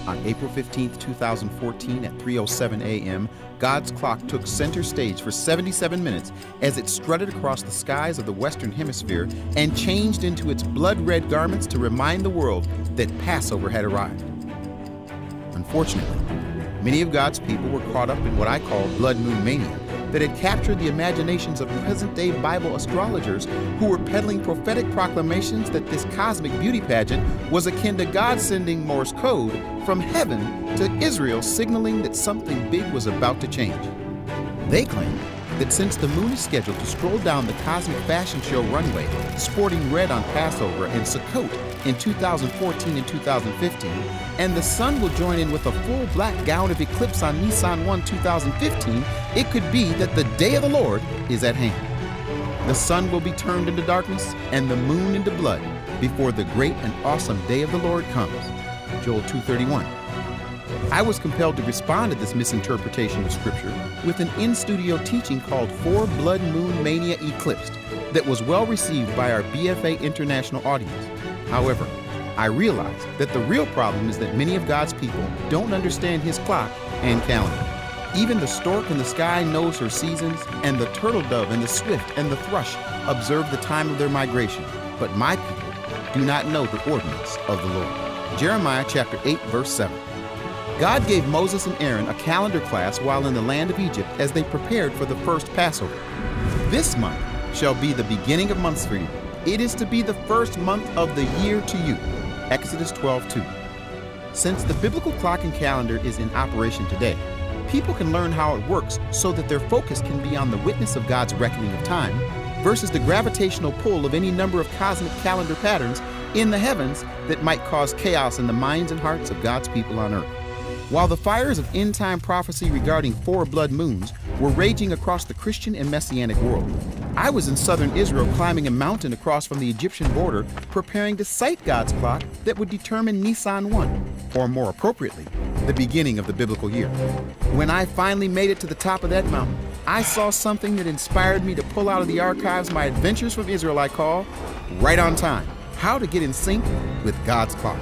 On April 15, 2014 at 3:07 a.m., God's clock took center stage for 77 minutes as it strutted across the skies of the Western Hemisphere and changed into its blood-red garments to remind the world that Passover had arrived. Unfortunately, many of God's people were caught up in what I call blood moon mania that had captured the imaginations of present-day Bible astrologers who were peddling prophetic proclamations that this cosmic beauty pageant was akin to God sending Morse code from heaven to Israel, signaling that something big was about to change. They claimed that since the moon is scheduled to stroll down the cosmic fashion show runway, sporting red on Passover and Sukkot in 2014 and 2015, and the sun will join in with a full black gown of eclipse on Nisan 1, 2015, it could be that the day of the Lord is at hand. The sun will be turned into darkness and the moon into blood before the great and awesome day of the Lord comes. Joel 2:31. I was compelled to respond to this misinterpretation of Scripture with an in-studio teaching called Four Blood Moon Mania Eclipsed that was well received by our BFA International audience. However, I realized that the real problem is that many of God's people don't understand His clock and calendar. Even the stork in the sky knows her seasons, and the turtle dove and the swift and the thrush observe the time of their migration. But my people do not know the ordinance of the Lord. Jeremiah chapter 8, verse 7. God gave Moses and Aaron a calendar class while in the land of Egypt as they prepared for the first Passover. This month shall be the beginning of months for you. It is to be the first month of the year to you. Exodus 12:2. Since the biblical clock and calendar is in operation today, people can learn how it works so that their focus can be on the witness of God's reckoning of time versus the gravitational pull of any number of cosmic calendar patterns in the heavens that might cause chaos in the minds and hearts of God's people on earth. While the fires of end-time prophecy regarding four blood moons were raging across the Christian and Messianic world, I was in southern Israel climbing a mountain across from the Egyptian border, preparing to sight God's clock that would determine Nisan 1, or more appropriately, the beginning of the biblical year. When I finally made it to the top of that mountain, I saw something that inspired me to pull out of the archives my Adventures from Israel I call Right on Time: How to Get in Sync with God's Clock.